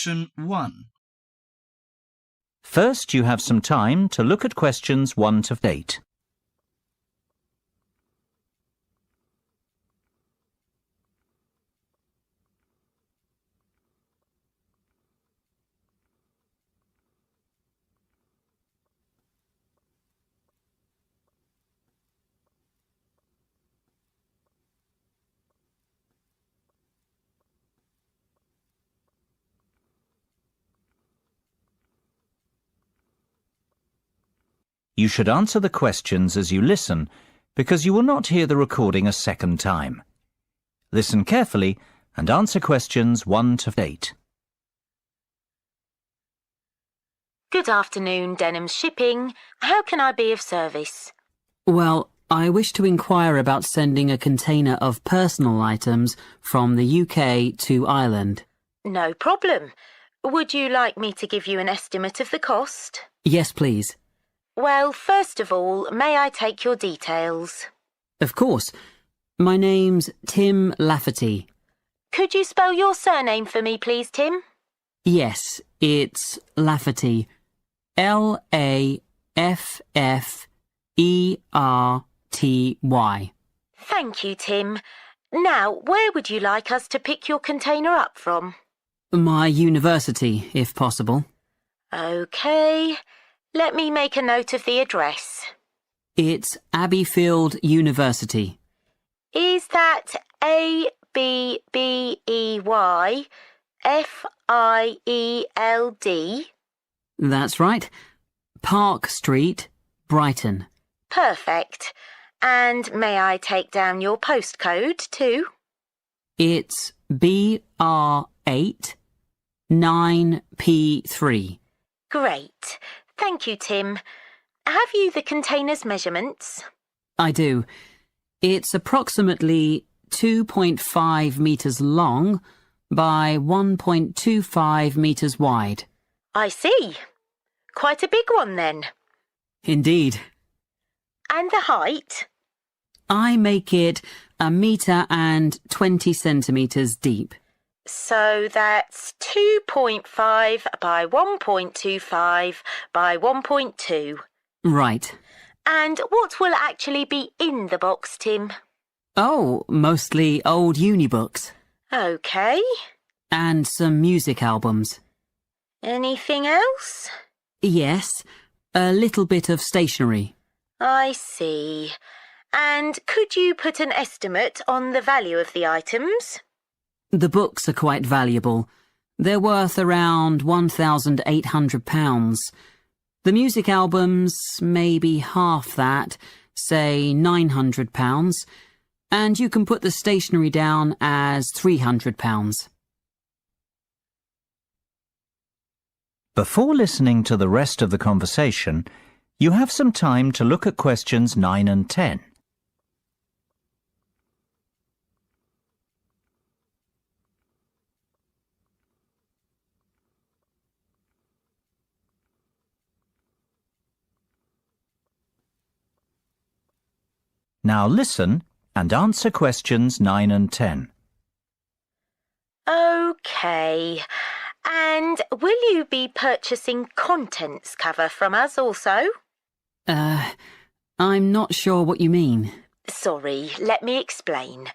Section 1. First, you have some time to look at questions 1 to 8. You should answer the questions as you listen, because you will not hear the recording a second time. Listen carefully and answer questions 1 to 8. Good afternoon, Denham Shipping. How can I be of service? Well, I wish to inquire about sending a container of personal items from the UK to Ireland. No problem. Would you like me to give you an estimate of the cost? Yes, please. Well, first of all, may I take your details? Of course. My name's Tim Lafferty. Could you spell your surname for me, please, Tim? Yes, it's Lafferty. L-A-F-F-E-R-T-Y. Thank you, Tim. Now, where would you like us to pick your container up from? My university, if possible. OK. Let me make a note of the address. It's Abbeyfield University. Is that A-B-B-E-Y-F-I-E-L-D? That's right. Park Street, Brighton. Perfect. And may I take down your postcode too? It's BR8 9P3. Great. Thank you, Tim. Have you the container's measurements? I do. It's approximately 2.5 metres long by 1.25 metres wide. I see. Quite a big one then. Indeed. And the height? I make it 1.20 metres deep. So that's 2.5 by 1.25 by 1.2. Right. And what will actually be in the box, Tim? Oh, mostly old uni books. OK. And some music albums. Anything else? Yes, a little bit of stationery. I see. And could you put an estimate on the value of the items? The books are quite valuable. They're worth around £1,800. The music albums, maybe half that, say £900. And you can put the stationery down as £300. Before listening to the rest of the conversation, you have some time to look at questions 9 and 10. Now listen and answer questions 9 and 10. OK. And will you be purchasing contents cover from us also? I'm not sure what you mean. Sorry, let me explain.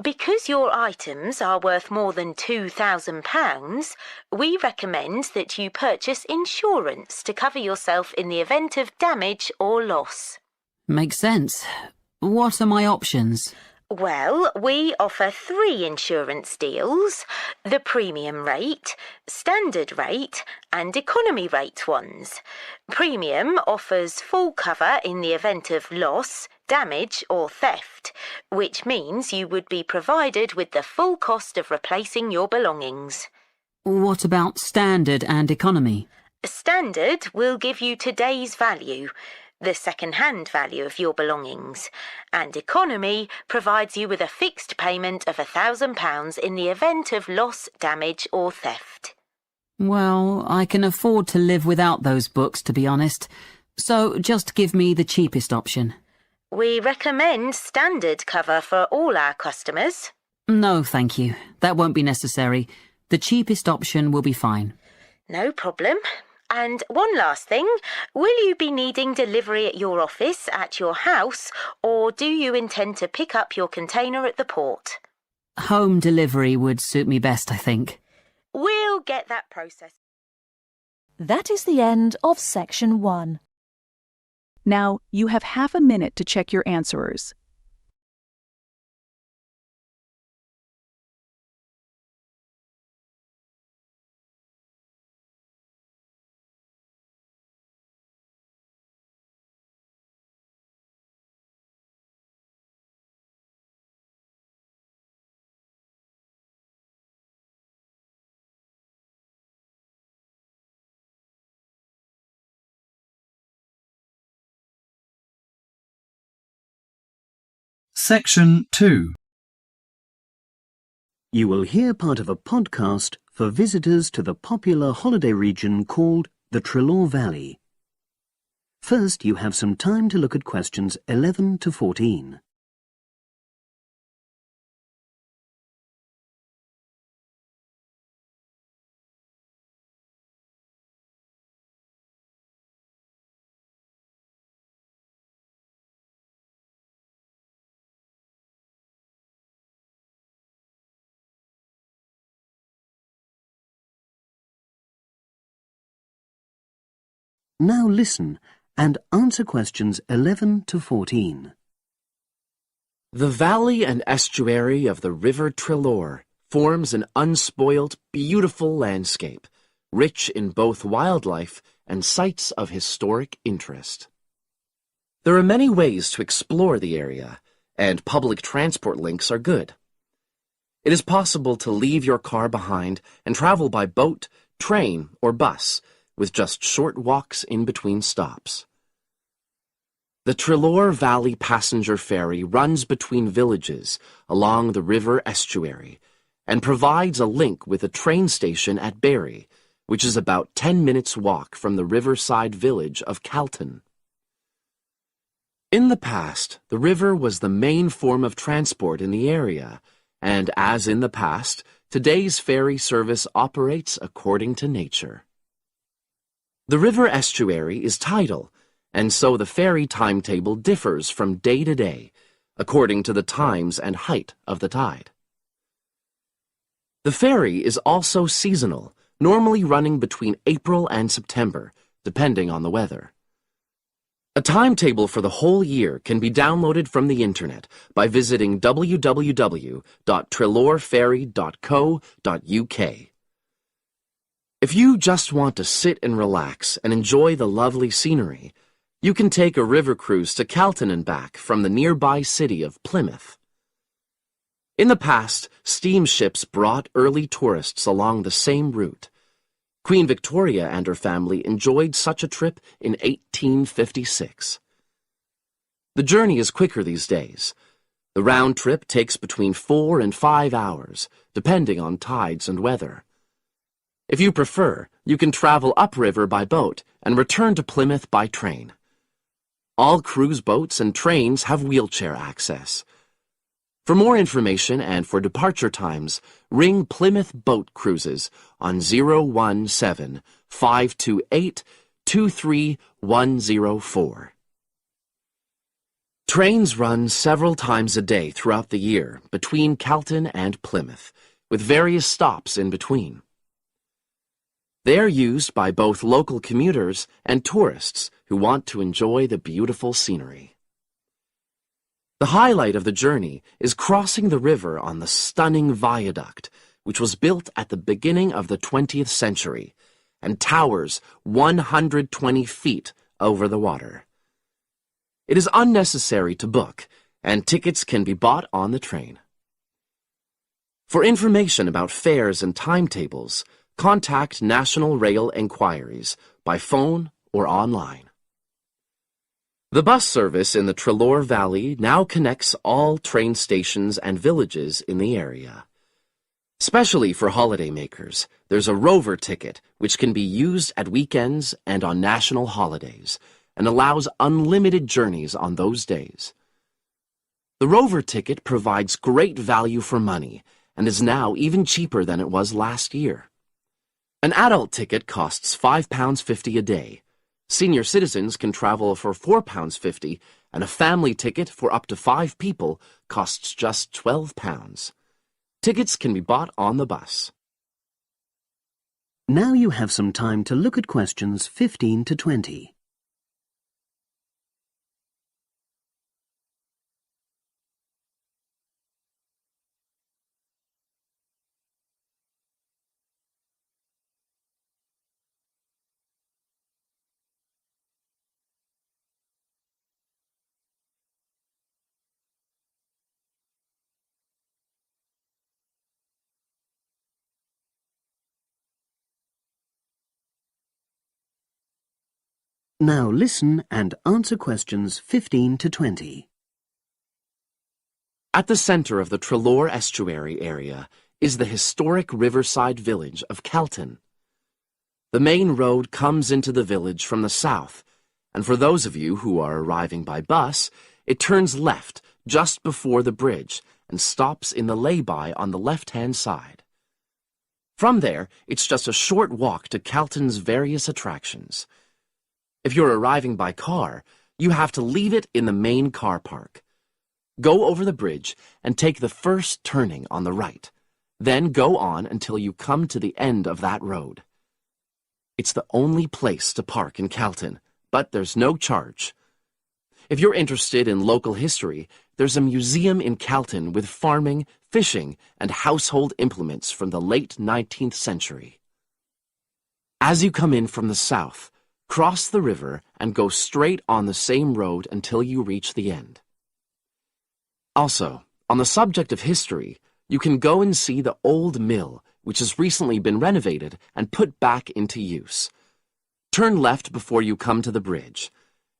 Because your items are worth more than £2,000, we recommend that you purchase insurance to cover yourself in the event of damage or loss. Makes sense. What are my options? Well, we offer 3 insurance deals: the premium rate, standard rate and economy rate ones. Premium offers full cover in the event of loss, damage or theft, which means you would be provided with the full cost of replacing your belongings. What about standard and economy? Standard will give you today's value, the second-hand value of your belongings, and economy provides you with a fixed payment of £1,000 in the event of loss, damage or theft. Well, I can afford to live without those books, to be honest, so just give me the cheapest option. We recommend standard cover for all our customers. No, thank you. That won't be necessary. The cheapest option will be fine. No problem. And one last thing, will you be needing delivery at your office, at your house, or do you intend to pick up your container at the port? Home delivery would suit me best, I think. We'll get that process. That is the end of Section 1. Now, you have half a minute to check your answerers. Section 2. You will hear part of a podcast for visitors to the popular holiday region called the Trelaw Valley. First, you have some time to look at questions 11 to 14. Now listen and answer questions 11 to 14. The valley and estuary of the River Trelaw forms an unspoilt, beautiful landscape, rich in both wildlife and sites of historic interest. There are many ways to explore the area, and public transport links are good. It is possible to leave your car behind and travel by boat, train, or bus, with just short walks in between stops. The Trelaw Valley Passenger Ferry runs between villages along the river estuary and provides a link with a train station at Barry, which is about 10 minutes' walk from the riverside village of Calton. In the past, the river was the main form of transport in the area, and as in the past, today's ferry service operates according to nature. The river estuary is tidal, and so the ferry timetable differs from day to day, according to the times and height of the tide. The ferry is also seasonal, normally running between April and September, depending on the weather. A timetable for the whole year can be downloaded from the internet by visiting www.trelawferry.co.uk. If you just want to sit and relax and enjoy the lovely scenery, you can take a river cruise to Calton and back from the nearby city of Plymouth. In the past, steamships brought early tourists along the same route. Queen Victoria and her family enjoyed such a trip in 1856. The journey is quicker these days. The round trip takes between 4 and 5 hours, depending on tides and weather. If you prefer, you can travel upriver by boat and return to Plymouth by train. All cruise boats and trains have wheelchair access. For more information and for departure times, ring Plymouth Boat Cruises on 017-528-23104. Trains run several times a day throughout the year between Calton and Plymouth, with various stops in between. They are used by both local commuters and tourists who want to enjoy the beautiful scenery. The highlight of the journey is crossing the river on the stunning viaduct, which was built at the beginning of the 20th century and towers 120 feet over the water. It is unnecessary to book, and tickets can be bought on the train. For information about fares and timetables, contact National Rail Enquiries by phone or online. The bus service in the Trelaw Valley now connects all train stations and villages in the area. Especially for holidaymakers, there's a Rover ticket which can be used at weekends and on national holidays and allows unlimited journeys on those days. The Rover ticket provides great value for money and is now even cheaper than it was last year. An adult ticket costs £5.50 a day. Senior citizens can travel for £4.50, and a family ticket for up to 5 people costs just £12. Tickets can be bought on the bus. Now you have some time to look at questions 15 to 20. Now listen and answer questions 15 to 20. At the center of the Treloar Estuary area is the historic riverside village of Kelton. The main road comes into the village from the south, and for those of you who are arriving by bus, it turns left just before the bridge and stops in the lay-by on the left-hand side. From there, it's just a short walk to Kelton's various attractions. If you're arriving by car, you have to leave it in the main car park. Go over the bridge and take the first turning on the right. Then go on until you come to the end of that road. It's the only place to park in Kelton, but there's no charge. If you're interested in local history, there's a museum in Kelton with farming, fishing, and household implements from the late 19th century. As you come in from the south, cross the river and go straight on the same road until you reach the end. Also, on the subject of history, you can go and see the old mill, which has recently been renovated and put back into use. Turn left before you come to the bridge.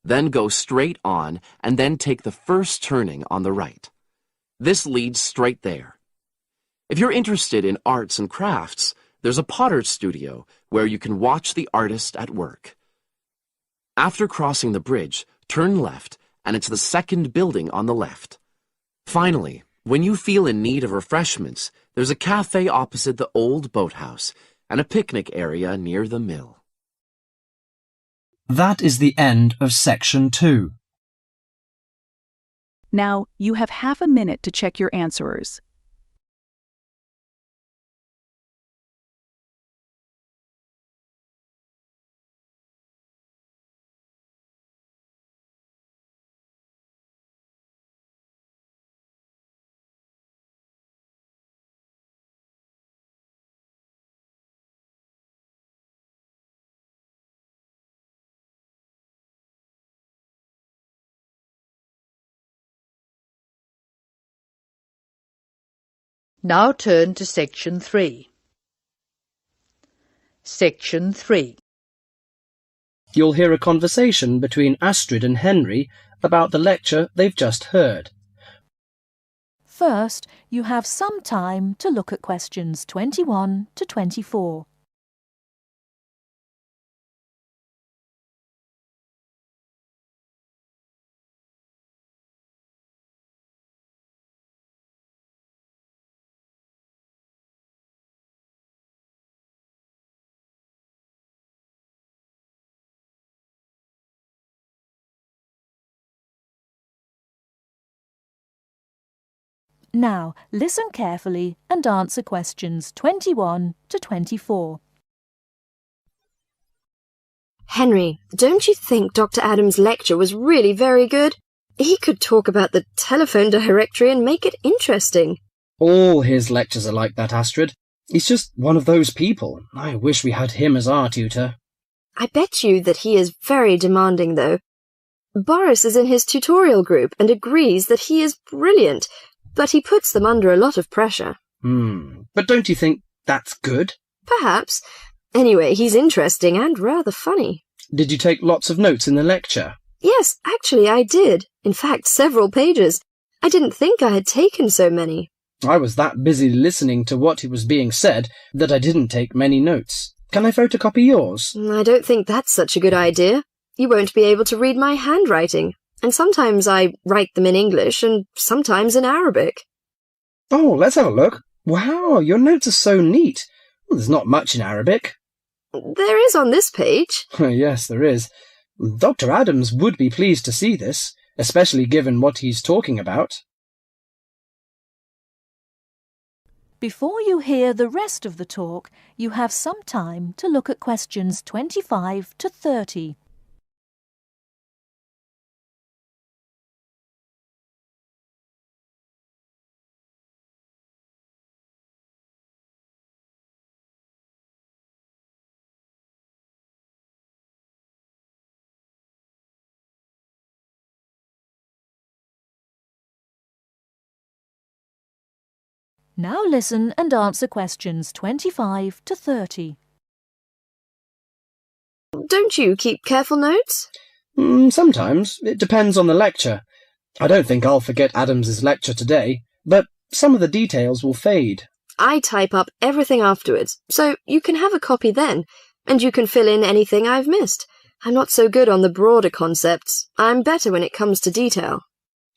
Then go straight on and then take the first turning on the right. This leads straight there. If you're interested in arts and crafts, there's a potter's studio where you can watch the artist at work. After crossing the bridge, turn left, and it's the second building on the left. Finally, when you feel in need of refreshments, there's a cafe opposite the old boathouse and a picnic area near the mill. That is the end of section 2. Now you have half a minute to check your answerers. Now turn to Section 3. Section 3. You'll hear a conversation between Astrid and Henry about the lecture they've just heard. First, you have some time to look at questions 21 to 24. Now, listen carefully and answer questions 21 to 24. Henry, don't you think Dr. Adams' lecture was really very good? He could talk about the telephone directory and make it interesting. All his lectures are like that, Astrid. He's just one of those people. I wish we had him as our tutor. I bet you that he is very demanding, though. Boris is in his tutorial group and agrees that he is brilliant, but he puts them under a lot of pressure. But don't you think that's good? Perhaps. Anyway, he's interesting and rather funny. Did you take lots of notes in the lecture? Yes, actually I did. In fact, several pages. I didn't think I had taken so many. I was that busy listening to what was being said that I didn't take many notes. Can I photocopy yours? I don't think that's such a good idea. You won't be able to read my handwriting. And sometimes I write them in English and sometimes in Arabic. Oh, let's have a look. Wow, your notes are so neat. Well, there's not much in Arabic. There is on this page. Yes, there is. Dr. Adams would be pleased to see this, especially given what he's talking about. Before you hear the rest of the talk, you have some time to look at questions 25 to 30. Now listen and answer questions 25 to 30. Don't you keep careful notes? Sometimes. It depends on the lecture. I don't think I'll forget Adams's lecture today, but some of the details will fade. I type up everything afterwards, so you can have a copy then, and you can fill in anything I've missed. I'm not so good on the broader concepts. I'm better when it comes to detail.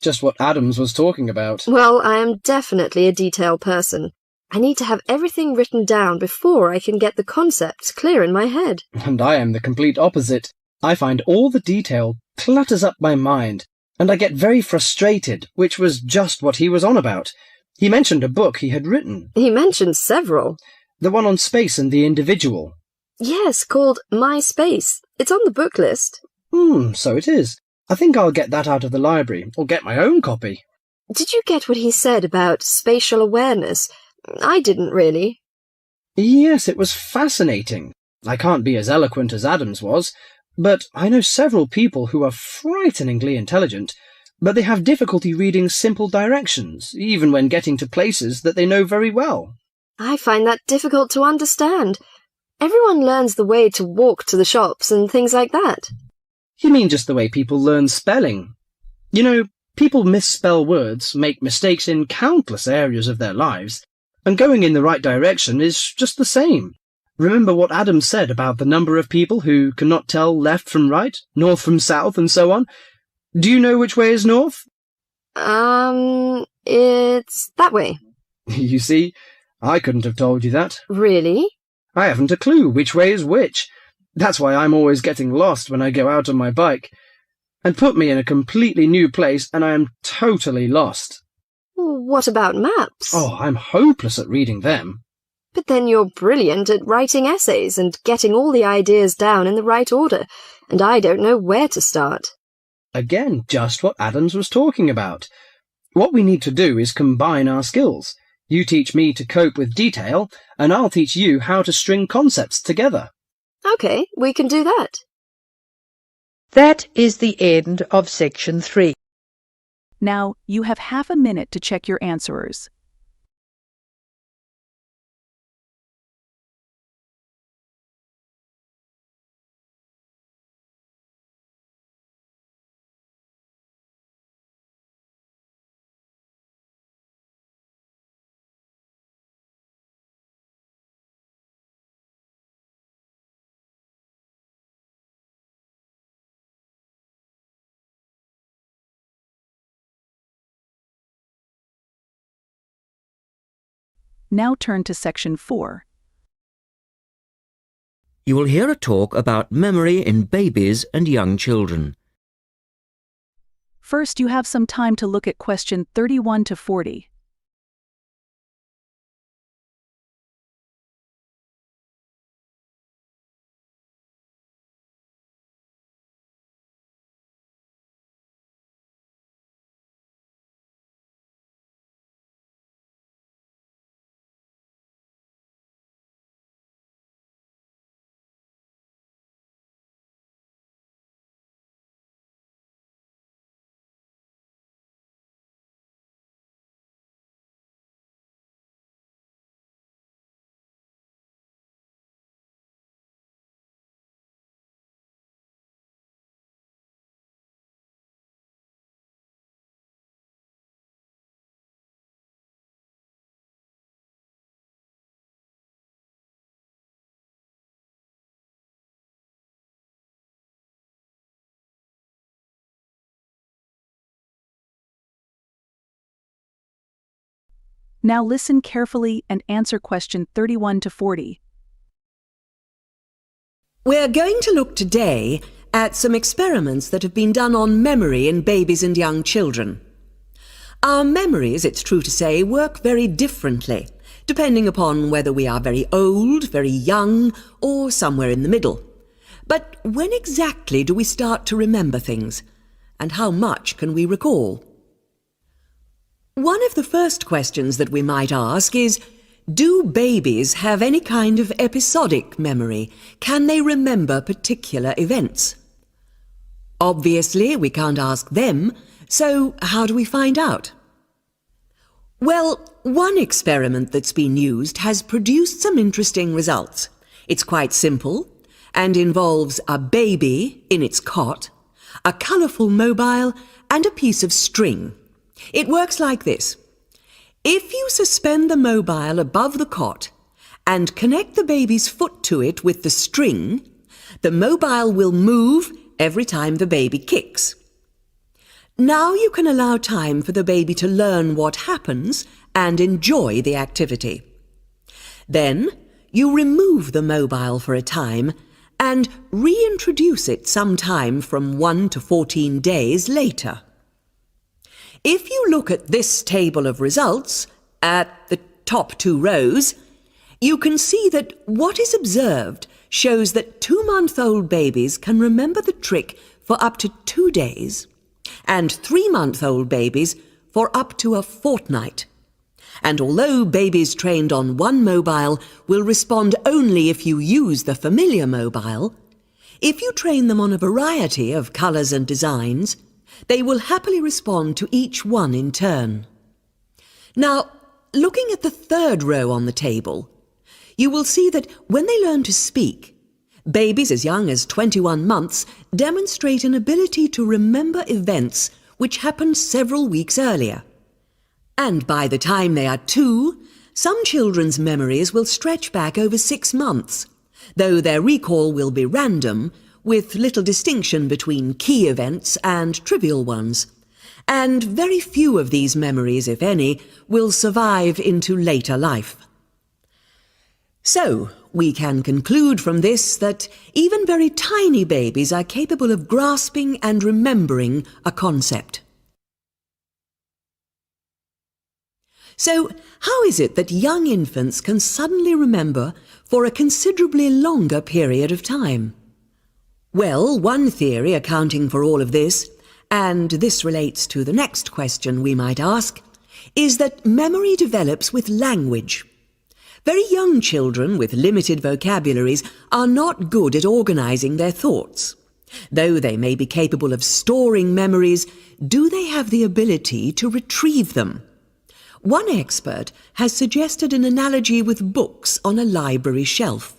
Just what Adams was talking about. Well, I am definitely a detail person. I need to have everything written down before I can get the concepts clear in my head. And I am the complete opposite. I find all the detail clutters up my mind, and I get very frustrated, which was just what he was on about. He mentioned a book he had written. He mentioned several. The one on space and the individual. Yes, called My Space. It's on the book list. So it is. I think I'll get that out of the library, or get my own copy. Did you get what he said about spatial awareness? I didn't really. Yes, it was fascinating. I can't be as eloquent as Adams was, but I know several people who are frighteningly intelligent, but they have difficulty reading simple directions, even when getting to places that they know very well. I find that difficult to understand. Everyone learns the way to walk to the shops and things like that. You mean just the way people learn spelling? You know, people misspell words, make mistakes in countless areas of their lives, and going in the right direction is just the same. Remember what Adams said about the number of people who cannot tell left from right, north from south, and so on? Do you know which way is north? It's that way. You see, I couldn't have told you that. Really? I haven't a clue which way is which. That's why I'm always getting lost when I go out on my bike. And put me in a completely new place and I am totally lost. What about maps? Oh, I'm hopeless at reading them. But then you're brilliant at writing essays and getting all the ideas down in the right order, and I don't know where to start. Again, just what Adams was talking about. What we need to do is combine our skills. You teach me to cope with detail, and I'll teach you how to string concepts together. OK, we can do that. That is the end of section 3. Now, you have half a minute to check your answerers. Now turn to section 4. You will hear a talk about memory in babies and young children. First, you have some time to look at question 31 to 40. Now listen carefully and answer question 31 to 40. We're going to look today at some experiments that have been done on memory in babies and young children. Our memories, it's true to say, work very differently, depending upon whether we are very old, very young, or somewhere in the middle. But when exactly do we start to remember things? And how much can we recall? One of the first questions that we might ask is, do babies have any kind of episodic memory? Can they remember particular events? Obviously, we can't ask them, so how do we find out? Well, one experiment that's been used has produced some interesting results. It's quite simple and involves a baby in its cot, a colourful mobile, and a piece of string. It works like this. If you suspend the mobile above the cot and connect the baby's foot to it with the string, the mobile will move every time the baby kicks. Now you can allow time for the baby to learn what happens and enjoy the activity. Then you remove the mobile for a time and reintroduce it sometime from 1 to 14 days later. If you look at this table of results, at the top 2 rows, you can see that what is observed shows that 2-month-old babies can remember the trick for up to 2 days, and 3-month-old babies for up to a fortnight. And although babies trained on one mobile will respond only if you use the familiar mobile, if you train them on a variety of colours and designs, they will happily respond to each one in turn. Now, looking at the 3rd row on the table, you will see that when they learn to speak, babies as young as 21 months demonstrate an ability to remember events which happened several weeks earlier. And by the time they are 2, some children's memories will stretch back over 6 months, though their recall will be random, with little distinction between key events and trivial ones. And very few of these memories, if any, will survive into later life. So, we can conclude from this that even very tiny babies are capable of grasping and remembering a concept. So, how is it that young infants can suddenly remember for a considerably longer period of time? Well, one theory accounting for all of this, and this relates to the next question we might ask, is that memory develops with language. Very young children with limited vocabularies are not good at organising their thoughts. Though they may be capable of storing memories, do they have the ability to retrieve them? One expert has suggested an analogy with books on a library shelf.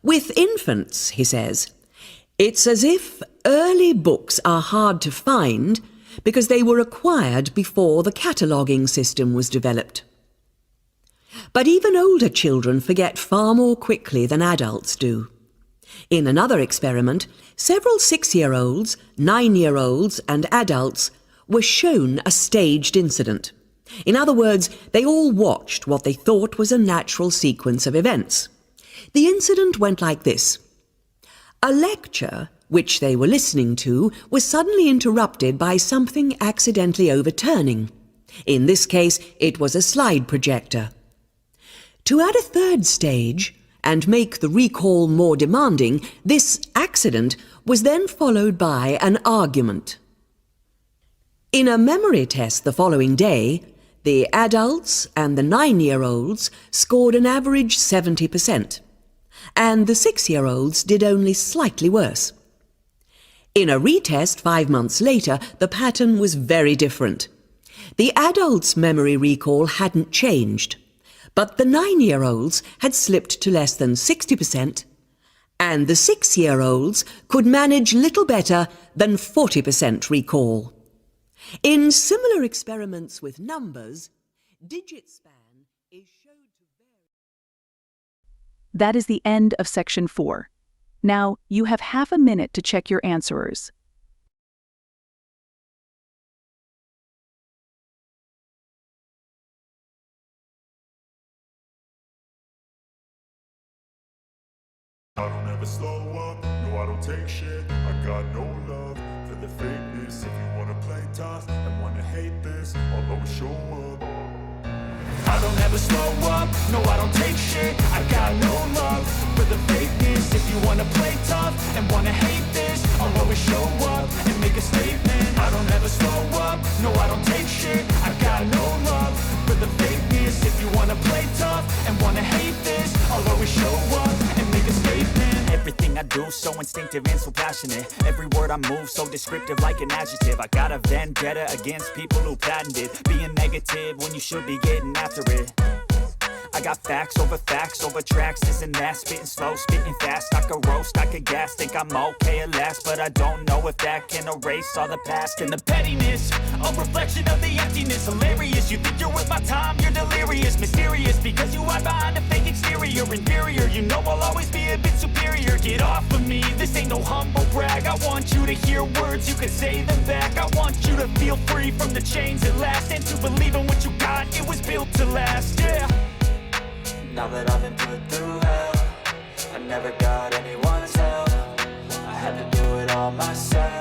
With infants, he says, it's as if early books are hard to find because they were acquired before the cataloguing system was developed. But even older children forget far more quickly than adults do. In another experiment, several 6-year-olds, 9-year-olds, and adults were shown a staged incident. In other words, they all watched what they thought was a natural sequence of events. The incident went like this. A lecture, which they were listening to, was suddenly interrupted by something accidentally overturning. In this case, it was a slide projector. To add a 3rd stage, and make the recall more demanding, this accident was then followed by an argument. In a memory test the following day, the adults and the 9-year-olds scored an average 70%, and the 6-year-olds did only slightly worse. In a retest 5 months later, the pattern was very different. The adults' memory recall hadn't changed, but the 9-year-olds had slipped to less than 60%, and the 6-year-olds could manage little better than 40% recall. In similar experiments with numbers, digit span is shown to vary. That is the end of section 4. Now, you have half a minute to check your answerers. I don't ever slow up, no I don't take shit. I got no love for the fakeness. If you wanna play tough and wanna hate this, I'll always show up. I don't ever slow up, no I don't take shit. I got no love for the fakeness. If you wanna play tough and wanna hate this, I'll always show up and make a statement. I don't ever slow up, no I don't take shit. I got no love for the fakeness. If you wanna play tough and wanna hate this, I'll always show up and make a statement. Everything I do so instinctive and so passionate. Every word I move so descriptive like an adjective. I got a vendetta against people who patented being negative when you should be getting after it. I got facts over tracks, this and that. Spitting slow, spitting fast. I could roast, I could gas. Think I'm okay at last, but I don't know if that can erase all the past. And the pettiness, a reflection of the emptiness. Hilarious, you think you're worth my time, you're delirious. Mysterious, because you hide behind a fake exterior. Inferior, you know I'll always be a bit superior. Get off of me, this ain't no humble brag. I want you to hear words, you can say them back. I want you to feel free from the chains at last, and to believe in what you got, it was built to last, yeah. Now that I've been put through hell, I never got anyone's help. I had to do it all myself.